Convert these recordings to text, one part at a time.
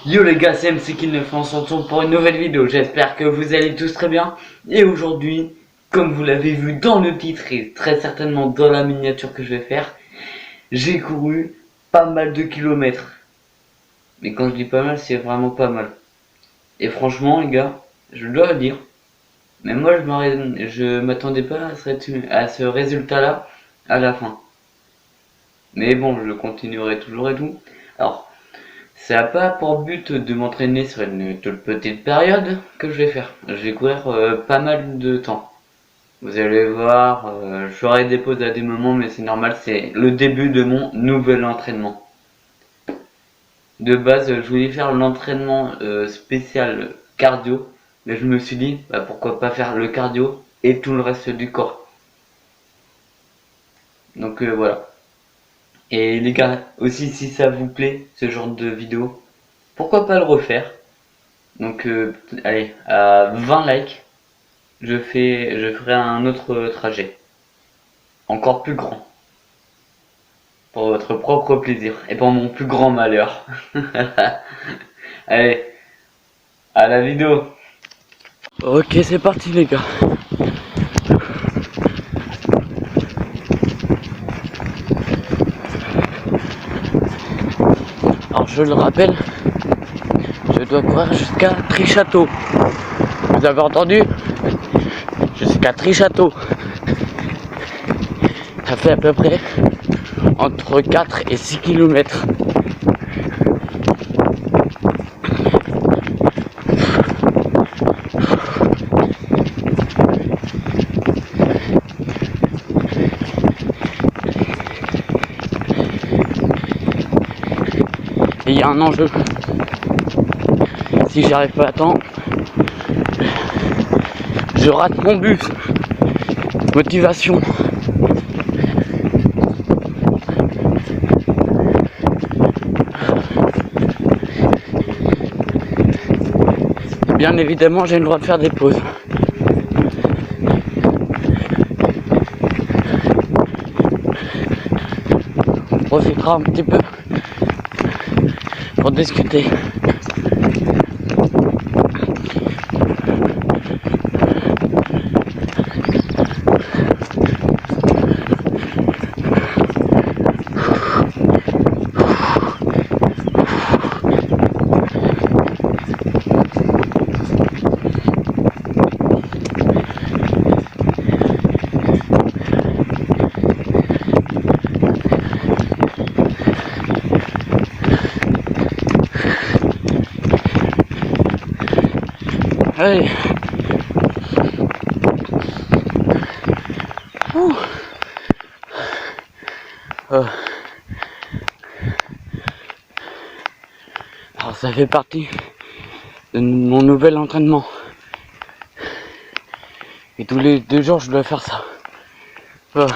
Yo les gars, c'est MC Kill 960 pour une nouvelle vidéo, j'espère que vous allez tous très bien. Et aujourd'hui, comme vous l'avez vu dans le titre et très certainement dans la miniature que je vais faire, j'ai couru pas mal de kilomètres. Mais quand je dis pas mal, c'est vraiment pas mal. Et franchement les gars, je dois le dire, mais moi je m'attendais pas à ce résultat là à la fin. Mais bon, je continuerai toujours et tout. Alors, ça n'a pas pour but de m'entraîner sur une toute petite période que je vais faire. Je vais courir pas mal de temps. Vous allez voir, je ferai des pauses à des moments, mais c'est normal, c'est le début de mon nouvel entraînement. De base, je voulais faire l'entraînement spécial cardio, mais je me suis dit, bah, pourquoi pas faire le cardio et tout le reste du corps. Donc voilà. Et les gars, aussi si ça vous plaît, ce genre de vidéo, pourquoi pas le refaire. Donc allez, à 20 likes, je ferai un autre trajet, encore plus grand, pour votre propre plaisir et pour mon plus grand malheur. Allez, à la vidéo. Ok, c'est parti les gars. Alors je le rappelle, je dois courir jusqu'à Trichâteau. Vous avez entendu? Jusqu'à Trichâteau. Ça fait à peu près entre 4 et 6 km. Et il y a un enjeu. Si j'y arrive pas à temps, je rate mon bus. Motivation. Bien évidemment, j'ai le droit de faire des pauses. On profitera un petit peu pour discuter. Allez. Alors ça fait partie de mon nouvel entraînement. Et tous les 2 jours je dois faire ça. Oh.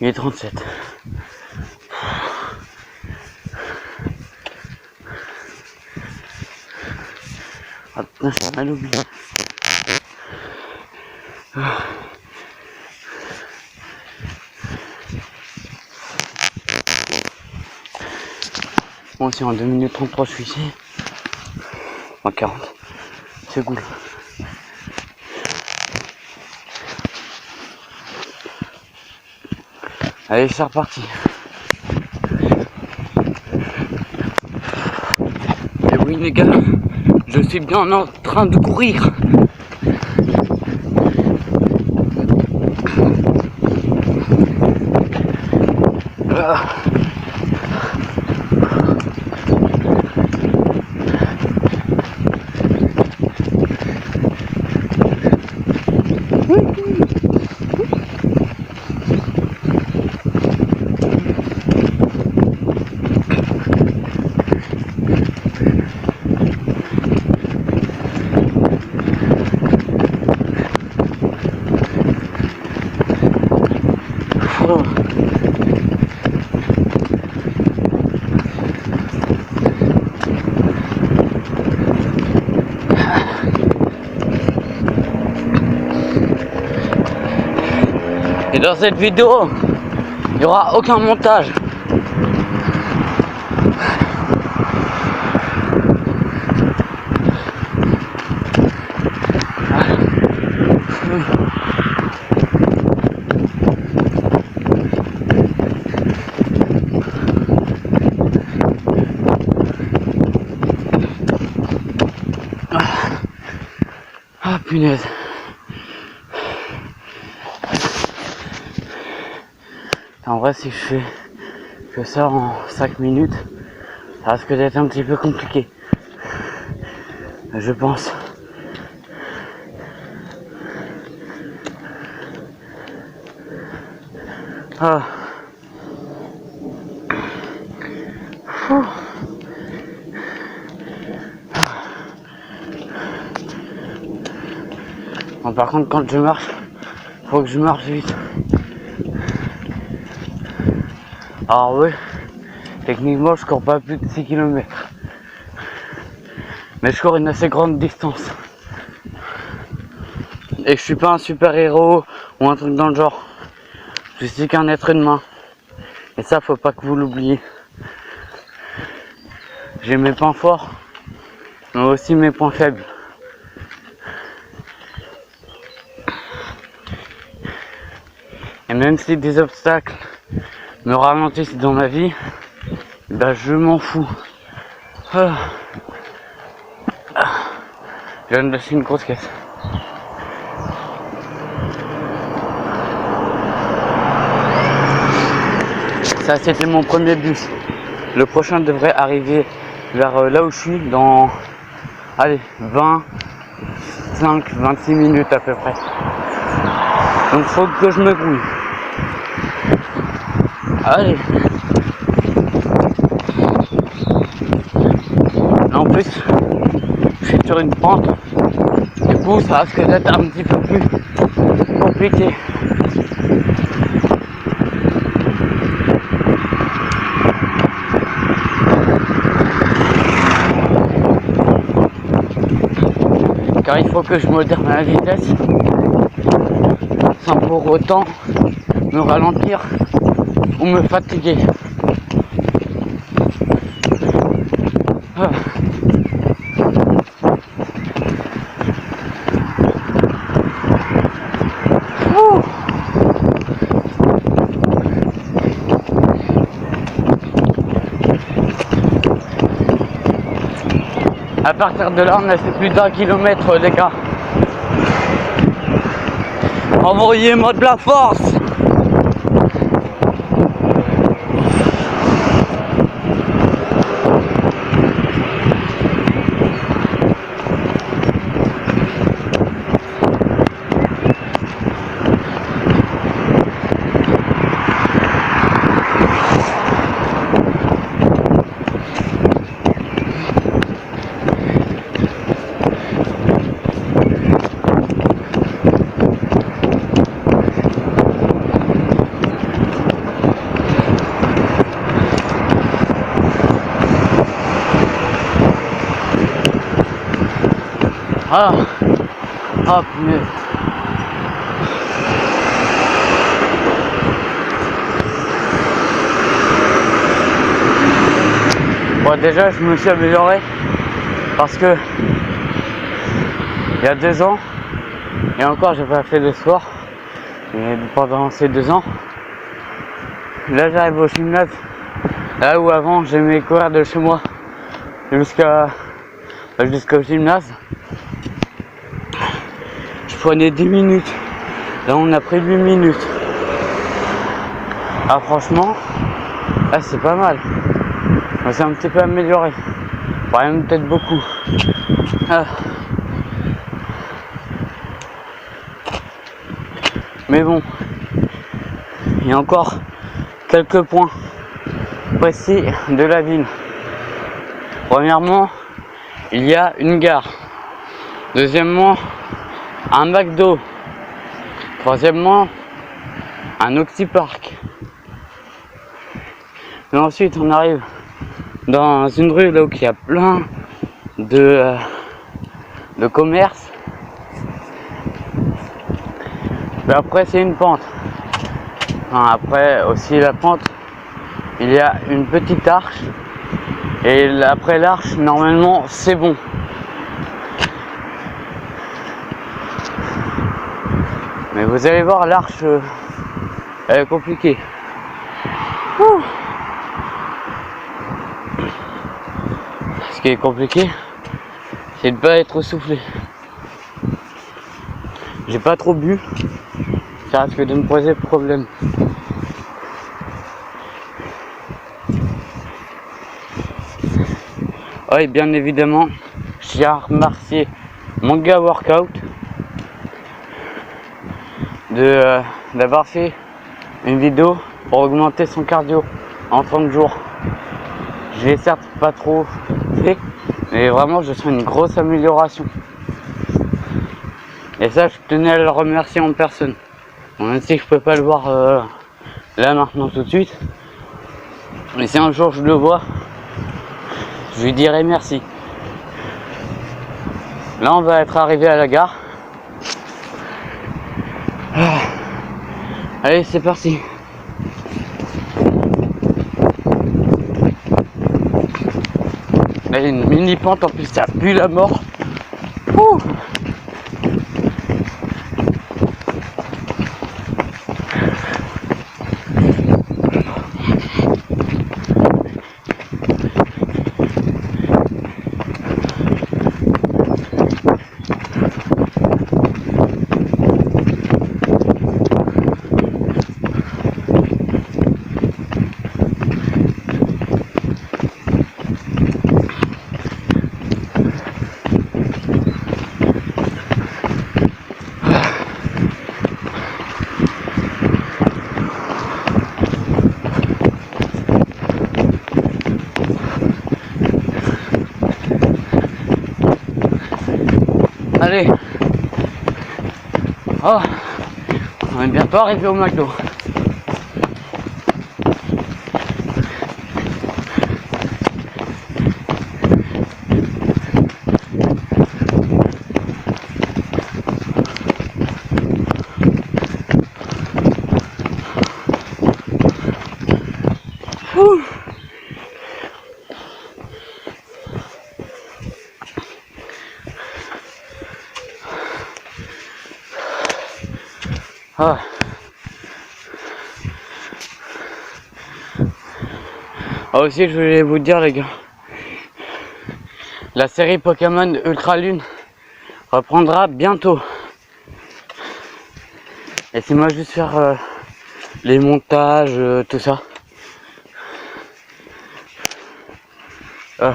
Il est 37. Ah putain, c'est mal oublié. Bon, si en 2 minutes 33 je suis ici. En 40. C'est cool. Allez, c'est reparti. Et oui les gars, je suis bien en train de courir. Et dans cette vidéo, il n'y aura aucun montage. Ah punaise. En vrai, si je fais que ça en 5 minutes, ça risque d'être un petit peu compliqué. Je pense. Ah. Bon, par contre, quand je marche, faut que je marche vite. Alors oui, techniquement, je cours pas plus de 6 km. Mais je cours une assez grande distance. Et je suis pas un super héros ou un truc dans le genre. Je suis qu'un être humain. Et ça, faut pas que vous l'oubliez. J'ai mes points forts, mais aussi mes points faibles. Et même si des obstacles me ralentissent dans ma vie, bah je m'en fous. Je viens de lâcher une grosse caisse. Ça, c'était mon premier bus. Le prochain devrait arriver vers là où je suis dans, allez, 25-26 minutes à peu près. Donc faut que je me grouille. Allez. En plus, je suis sur une pente. Du coup, ça risque d'être un petit peu plus compliqué. Car il faut que je modère ma vitesse sans pour autant me ralentir ou me fatiguer. À partir de là, on a fait plus d'1 kilomètre, les gars. Envoyez-moi de la force. Ah, ah punaise. Bon, déjà, je me suis amélioré parce que il y a 2 ans, et encore, j'ai pas fait de sport. Et pendant ces 2 ans, là, j'arrive au gymnase. Là où avant, j'aimais courir de chez moi jusqu'au gymnase. Je prenais 10 minutes. Là, on a pris 8 minutes. Ah, franchement, là, c'est pas mal. On s'est un petit peu amélioré. Enfin, même peut-être beaucoup. Ah. Mais bon, il y a encore quelques points précis de la ville. Premièrement, il y a une gare. Deuxièmement, un McDo. Troisièmement, un Oxypark. Et ensuite, on arrive dans une rue là où il y a plein de commerces. Et après, c'est une pente. enfin après aussi la pente, il y a une petite arche et après l'arche normalement c'est bon. Mais vous allez voir, l'arche elle est compliquée. Ouh. Ce qui est compliqué, c'est de ne pas être soufflé. J'ai pas trop bu, ça risque de me poser problème. Oui, bien évidemment, je tiens à remercier Manga Workout d'avoir fait une vidéo pour augmenter son cardio en 30 jours. Je l'ai certes pas trop fait, mais vraiment je sens une grosse amélioration. Et ça, je tenais à le remercier en personne. Bon, même si je peux pas le voir là maintenant tout de suite, mais si un jour je le vois, je lui dirai merci. Là, on va être arrivé à la gare. Allez, c'est parti. Là, il y a une mini pente, en plus ça pue la mort. Ouh. Allez. Oh, on est bientôt arrivé au McDo. Ouh. Ah. Ah aussi, je voulais vous dire les gars, la série Pokémon Ultra Lune reprendra bientôt. Laissez-moi juste faire les montages, tout ça. Oh,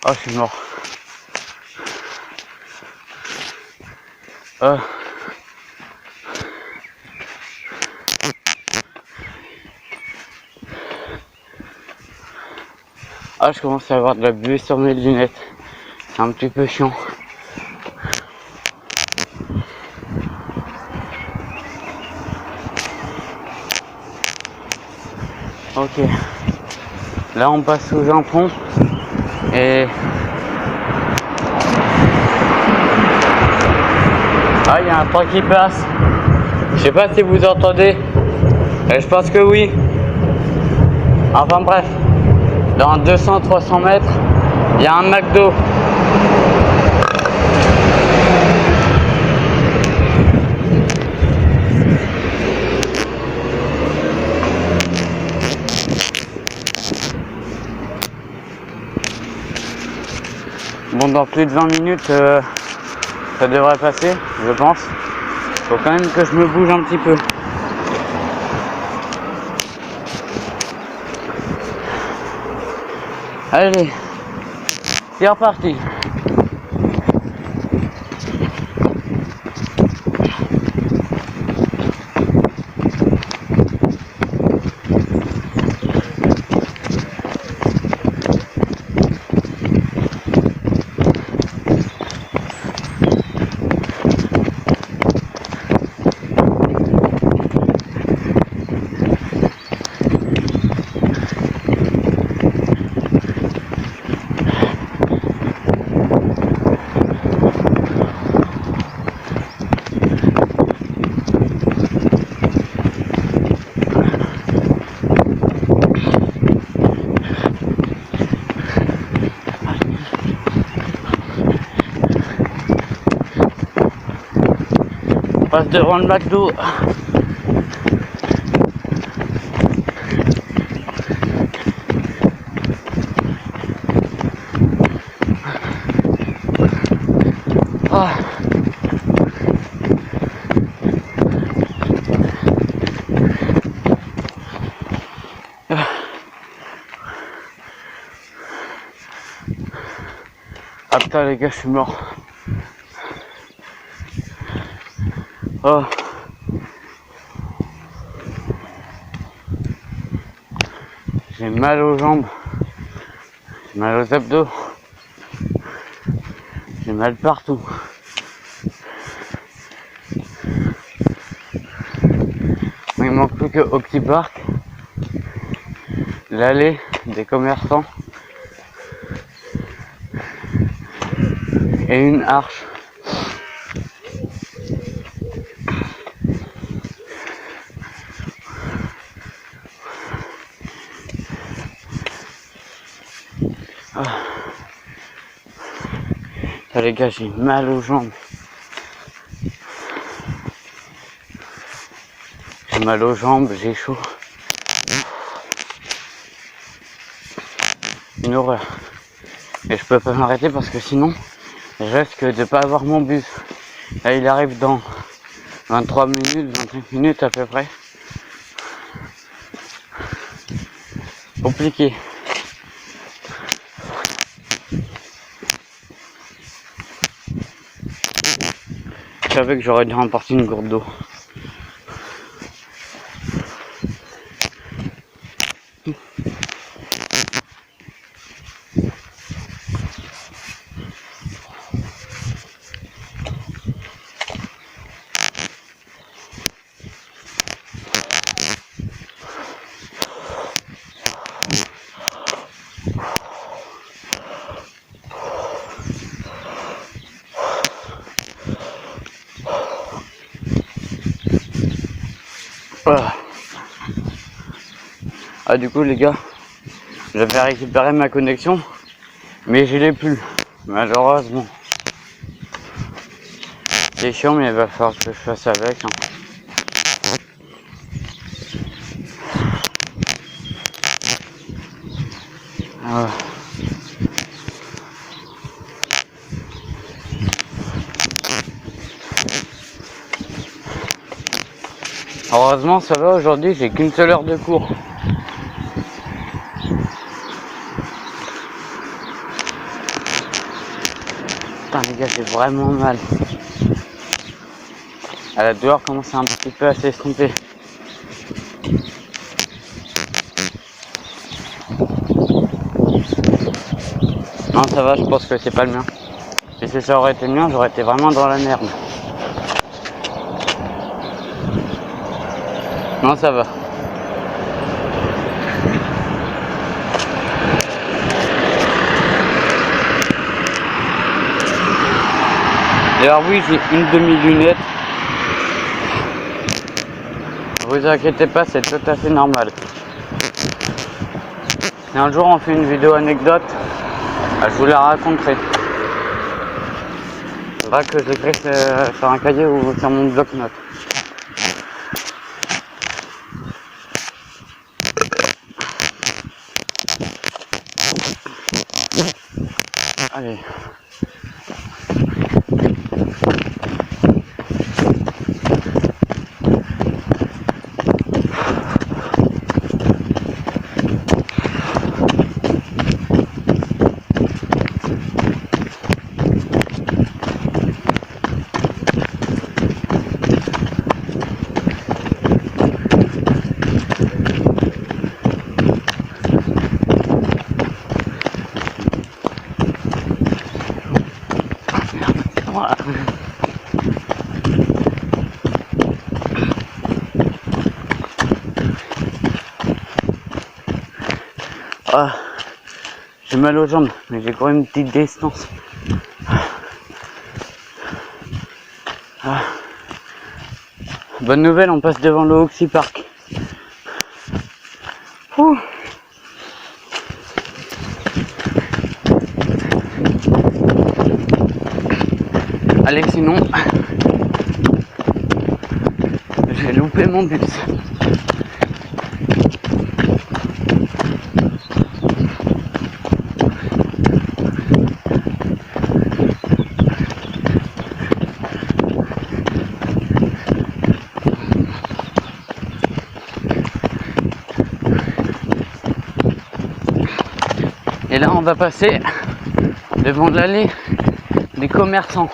je suis mort. Ah, je commence à avoir de la buée sur mes lunettes. C'est un petit peu chiant. Ok. Là, on passe sous un pont. Et... ah, il y a un train qui passe. Je sais pas si vous entendez. Je pense que oui. Enfin bref. Dans 200-300 mètres, il y a un McDo. Bon, dans plus de 20 minutes, ça devrait passer, je pense. Faut quand même que je me bouge un petit peu. Allez, c'est reparti. passe devant le McDo. Ah. Ah putain les gars, je suis mort. Oh. J'ai mal aux jambes, j'ai mal aux abdos, j'ai mal partout. Il manque plus que Oxy Park, l'allée des commerçants et une arche. Ah. Ah, les gars, j'ai mal aux jambes. J'ai mal aux jambes, j'ai chaud. Une horreur. Et je peux pas m'arrêter parce que sinon, je risque de pas avoir mon bus. Là, il arrive dans 23 minutes, 25 minutes à peu près. Compliqué. Je savais que j'aurais dû remporter une gourde d'eau. Ah du coup les gars, j'avais récupéré ma connexion, mais je l'ai plus, malheureusement. C'est chiant mais il va falloir que je fasse avec. Ah. Heureusement ça va, aujourd'hui j'ai qu'une seule heure de cours. Putain les gars, j'ai vraiment mal. La douleur commence un petit peu à s'estomper. Non ça va, je pense que c'est pas le mien. Et si ça aurait été le mien, j'aurais été vraiment dans la merde. Non ça va. D'ailleurs oui, j'ai une demi-lunette. Vous inquiétez pas, c'est tout à fait normal. Et un jour on fait une vidéo anecdote, je vous la raconterai. Il faudra que je l'écrive sur un cahier ou sur mon bloc-notes. Allez. Ah, j'ai mal aux jambes, mais j'ai quand même une petite distance. Ah. Bonne nouvelle, on passe devant le Oxy Park. Ouh. Allez, sinon, louper mon bus. Et là on va passer devant l'allée des commerçants.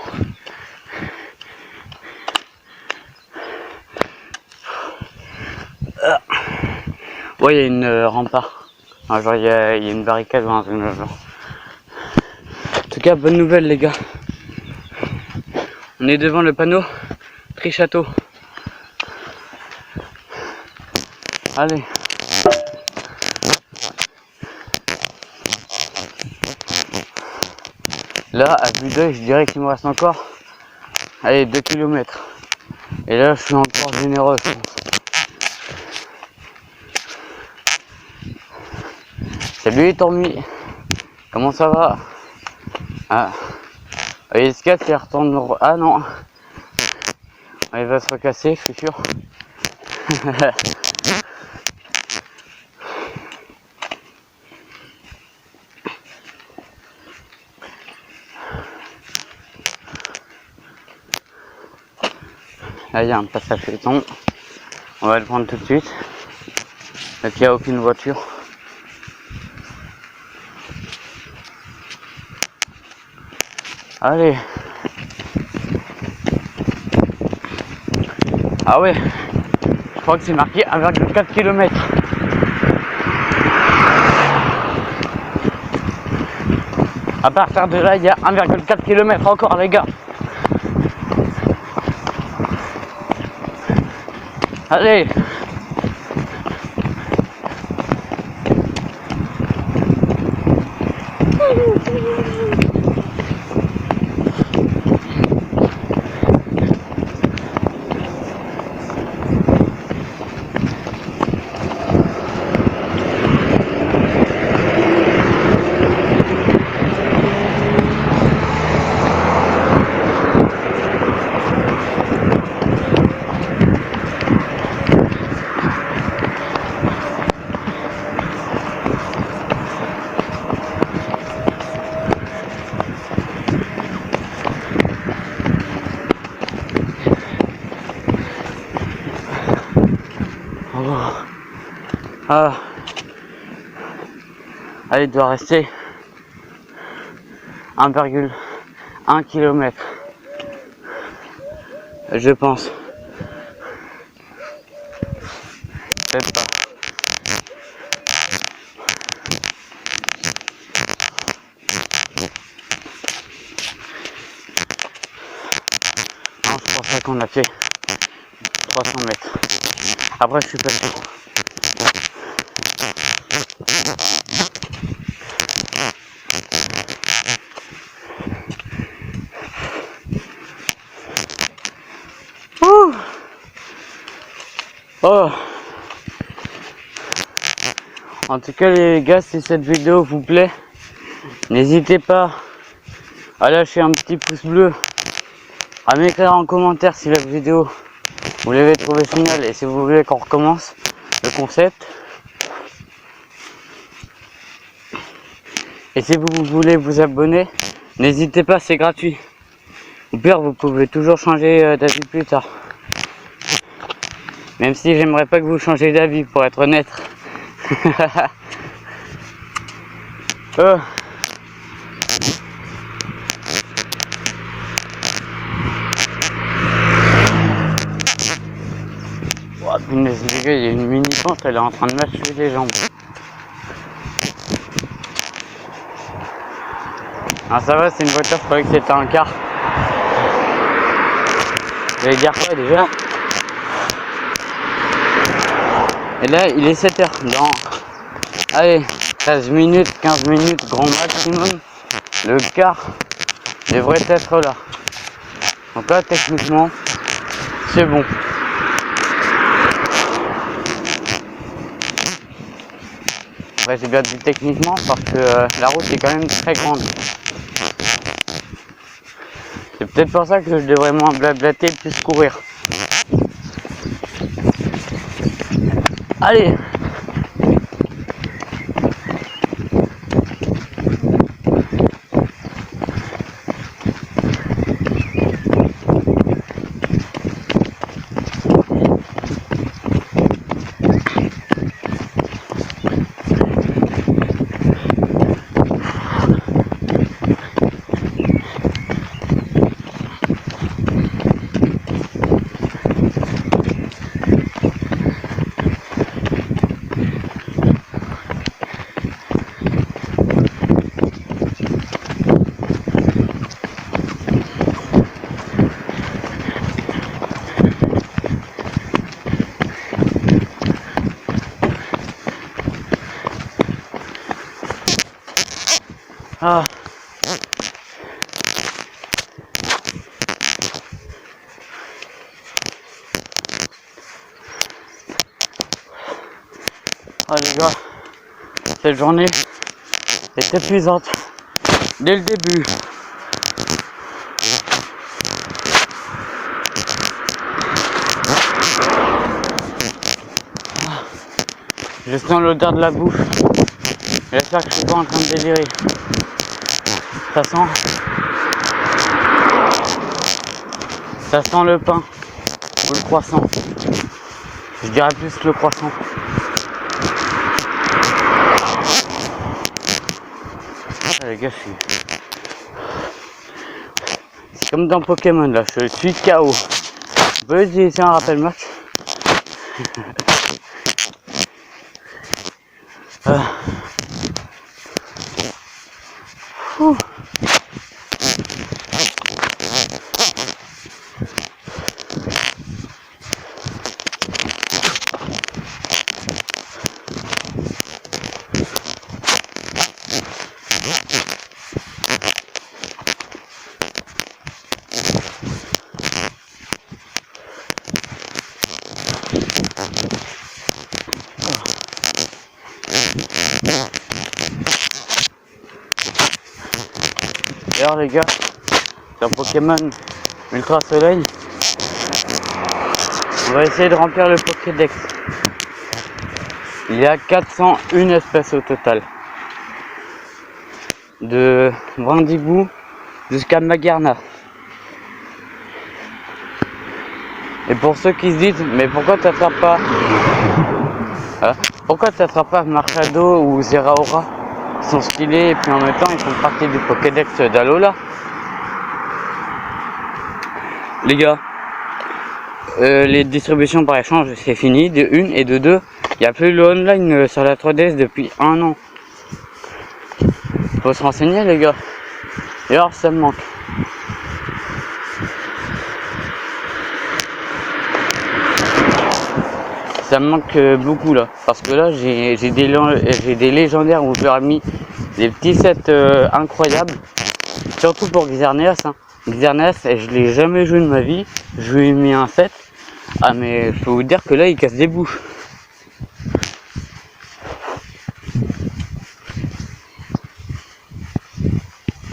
Ouais, il y a une rempart. Ah, genre il y a une barricade ou un truc genre. En tout cas, bonne nouvelle les gars. On est devant le panneau Tri-Château. Allez. Là, à vue d'œil, je dirais qu'il me reste encore, allez, 2 km. Et là, je suis encore généreux, je pense. Salut Tommy, comment ça va? Ah, il se casse, il retourne. Ah non, il va se recasser, je suis sûr. Là, il y a un passage piéton. On va le prendre tout de suite. Donc, il n'y a aucune voiture. Allez. Ah ouais. Je crois que c'est marqué 1,4 km. À partir de là, il y a 1,4 km encore, les gars. Allez. Ah. Allez, il doit rester 1,1 km. Je pense. Peut-être pas. Non, je pense pas qu'on a fait 300 mètres. Après, je suis pas sûr. Oh. En tout cas les gars, si cette vidéo vous plaît, n'hésitez pas à lâcher un petit pouce bleu, à m'écrire en commentaire si la vidéo vous l'avez trouvé géniale et si vous voulez qu'on recommence le concept. Et si vous voulez vous abonner, n'hésitez pas, c'est gratuit. Au pire, vous pouvez toujours changer d'avis plus tard. Même si j'aimerais pas que vous changiez d'avis, pour être honnête. Oh punaise les gars, il y a une mini pente, elle est en train de m'achever les jambes. Ah ça va, c'est une voiture, je croyais que c'était un car. J'allais dire quoi déjà? Et là, il est 7h. Dans, allez, 13 minutes, 15 minutes, grand maximum, le car devrait être là. Donc là, techniquement, c'est bon. Après, j'ai bien dit techniquement parce que la route est quand même très grande. C'est peut-être pour ça que je devrais moins blablater et plus courir. Allez. Ah. Ah les gars, cette journée est épuisante dès le début. Je sens l'odeur de la bouffe. J'espère que je suis pas en train de délirer. Ça sent le pain ou le croissant. Je dirais plus le croissant. Ah, les gars, c'est comme dans Pokémon là, je suis KO. On peut utiliser un rappel match. D'ailleurs les gars, sur Pokémon Ultra Soleil, on va essayer de remplir le Pokédex. Il y a 401 espèces au total. De Brandibou jusqu'à Magarna. Et pour ceux qui se disent, mais pourquoi t'attrapes pas Marshado ou Zeraora? Ils sont stylés et puis en même temps ils font partie du Pokédex d'Alola. Les gars, les distributions par échange c'est fini, de 1 et de 2. Il n'y a plus le online sur la 3DS depuis 1 an. Faut se renseigner les gars. Et alors ça me manque. Ça me manque beaucoup là, parce que là j'ai des légendaires où je leur ai mis des petits sets incroyables, surtout pour Xerneas. Xerneas, je l'ai jamais joué de ma vie, je lui ai mis un set. Ah mais faut vous dire que là il casse des bouches.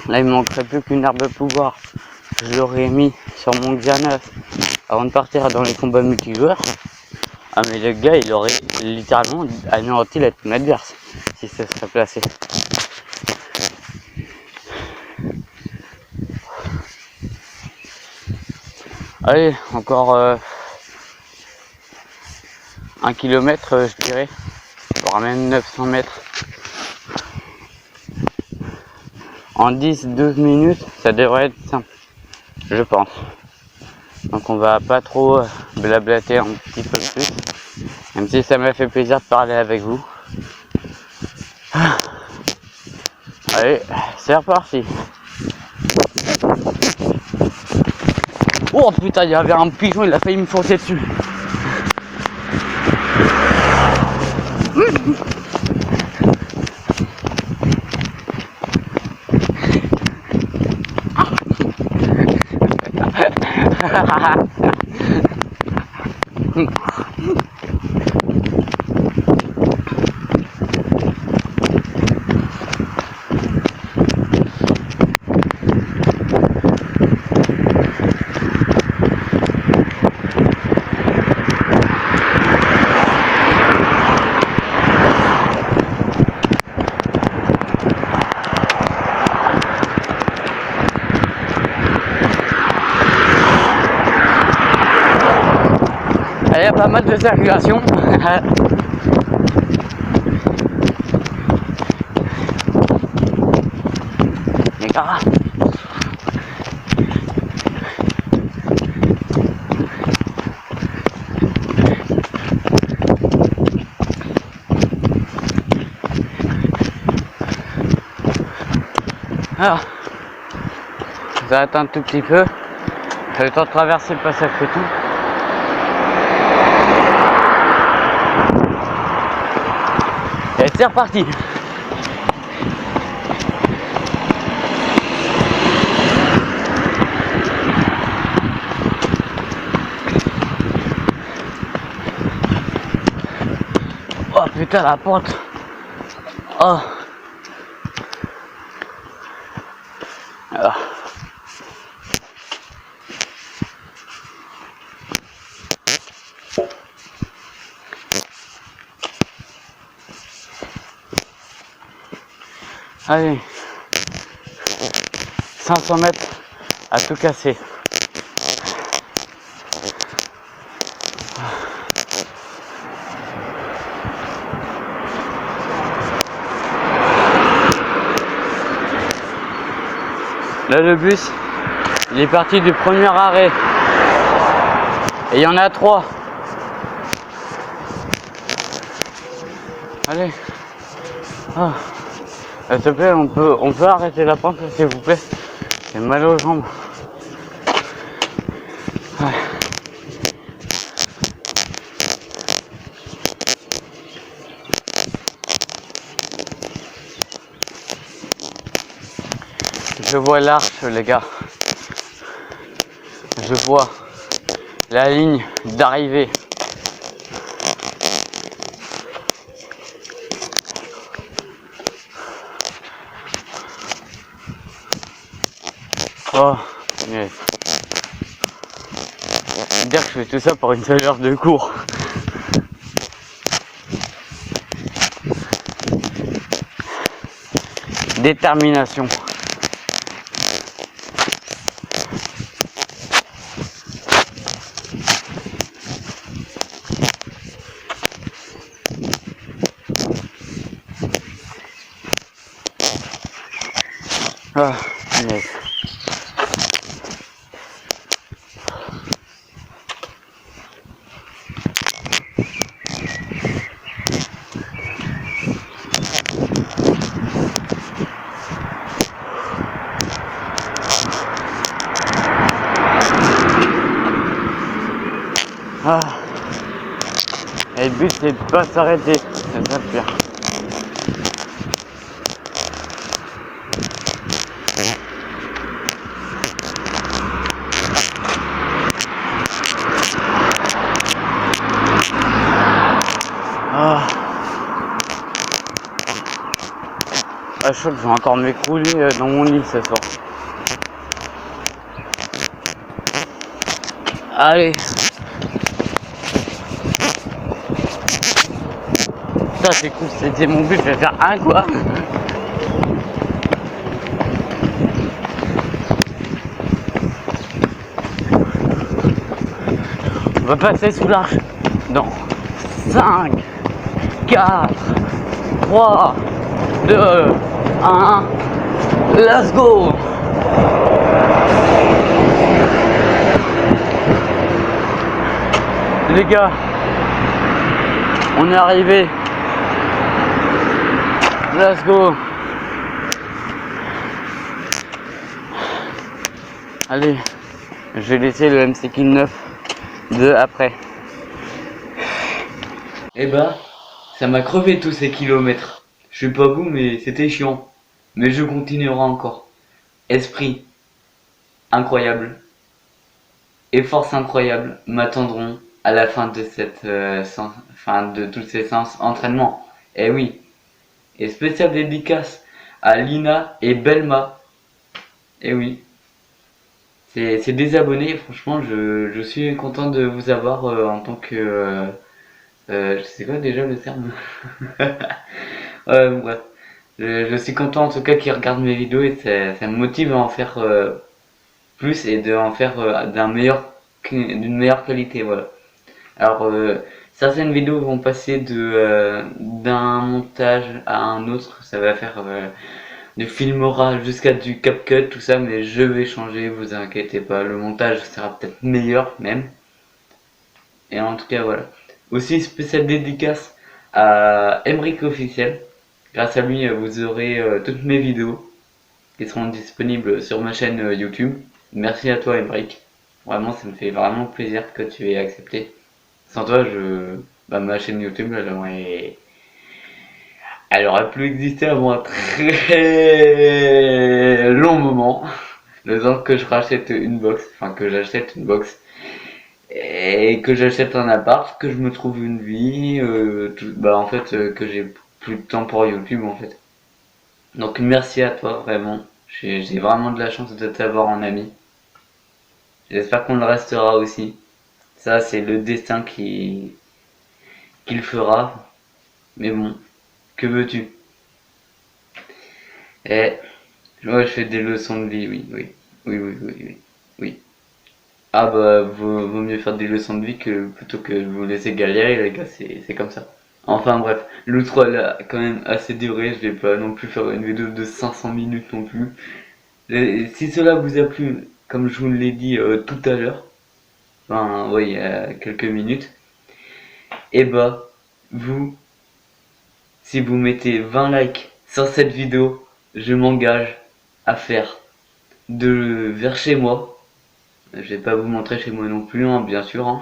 Là il me manquerait plus qu'une herbe de pouvoir. Je l'aurais mis sur mon Xerneas avant de partir dans les combats multijoueurs. Ah mais le gars il aurait littéralement anéanti la team adverse si ça serait placé. Allez, encore 1 km je dirais, voire même 900 mètres. En 10-12 minutes ça devrait être simple, je pense. Donc on va pas trop blablater un petit peu plus, même si ça m'a fait plaisir de parler avec vous. Allez, c'est reparti. Oh putain, il y avait un pigeon, il a failli me foncer dessus. y a pas mal de circulation. Les gars. Alors, je vais attendre un tout petit peu. J'ai le temps de traverser le passage Pétou. Et c'est reparti. Oh putain la pente. Oh. Alors. Allez, 500 mètres à tout casser. Là le bus, il est parti du premier arrêt. Et il y en a 3. Allez. Oh. S'il te plaît, on peut arrêter la pente, s'il vous plaît. J'ai mal aux jambes. Ouais. Je vois l'arche, les gars. Je vois la ligne d'arrivée. Oh, mais... dire que je fais tout ça pour une seule heure de cours. Détermination. Ah, mais... Ah. Et le but c'est de pas s'arrêter, c'est ça le pire. Ah. Ah, je crois que je vais encore m'écrouler dans mon lit ce soir. Allez. Ça c'est cool, c'était mon but, je vais faire un quoi. On va passer sous l'arche dans 5, 4, 3, 2, 1, let's go. Les gars, on est arrivé. Let's go. Allez, je vais laisser le MC King 9 de après. Eh ben, ça m'a crevé tous ces kilomètres. Je sais pas vous, mais c'était chiant. Mais je continuerai encore. Esprit incroyable et force incroyable m'attendront à la fin de cette de toutes ces séances entraînement. Eh oui. Et spécial dédicace à Lina et Belma. Eh oui. C'est des abonnés, franchement je suis content de vous avoir en tant que... je sais quoi déjà le terme. Bref. Je suis content en tout cas qu'ils regardent mes vidéos et ça me motive à en faire plus et de en faire d'une meilleure qualité, voilà. Alors, certaines vidéos vont passer d'un montage à un autre. Ça va faire du Filmora jusqu'à du CapCut, tout ça, mais je vais changer, vous inquiétez pas. Le montage sera peut-être meilleur même. Et en tout cas, voilà. Aussi, spéciale dédicace à Emric Officiel. Grâce à lui, vous aurez toutes mes vidéos qui seront disponibles sur ma chaîne YouTube. Merci à toi, Emric. Vraiment, ça me fait vraiment plaisir que tu aies accepté. Sans toi, ma chaîne YouTube, elle aurait plus existé avant un très long moment. Le temps que je rachète une box, enfin que j'achète une box et que j'achète un appart, que je me trouve une vie, que j'ai plus de temps pour YouTube en fait. Donc merci à toi vraiment. J'ai vraiment de la chance de t'avoir en ami. J'espère qu'on le restera aussi. Ça c'est le destin qui le fera. Mais bon, que veux-tu? Eh, moi je fais des leçons de vie, oui. Ah bah, vaut mieux faire des leçons de vie que plutôt que de vous laisser galérer, les gars, c'est comme ça. Enfin bref, l'outro elle a quand même assez duré, je vais pas non plus faire une vidéo de 500 minutes non plus. Et si cela vous a plu, comme je vous l'ai dit tout à l'heure, enfin oui, il y a quelques minutes, et bah, vous, si vous mettez 20 likes sur cette vidéo, je m'engage à faire de vers chez moi. Je vais pas vous montrer chez moi non plus, hein, bien sûr. Hein.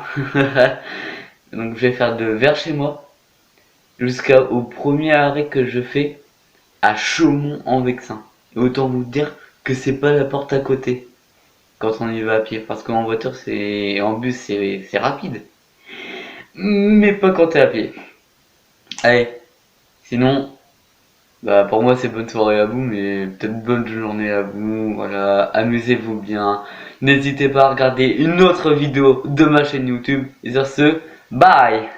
Donc je vais faire de vers chez moi jusqu'au premier arrêt que je fais à Chaumont-en-Vexin. Et autant vous dire que c'est pas la porte à côté quand on y va à pied. Parce qu'en voiture, en bus, c'est rapide. Mais pas quand t'es à pied. Allez, sinon, bah pour moi c'est bonne soirée à vous, mais peut-être bonne journée à vous. Voilà, amusez-vous bien. N'hésitez pas à regarder une autre vidéo de ma chaîne YouTube. Et sur ce, bye!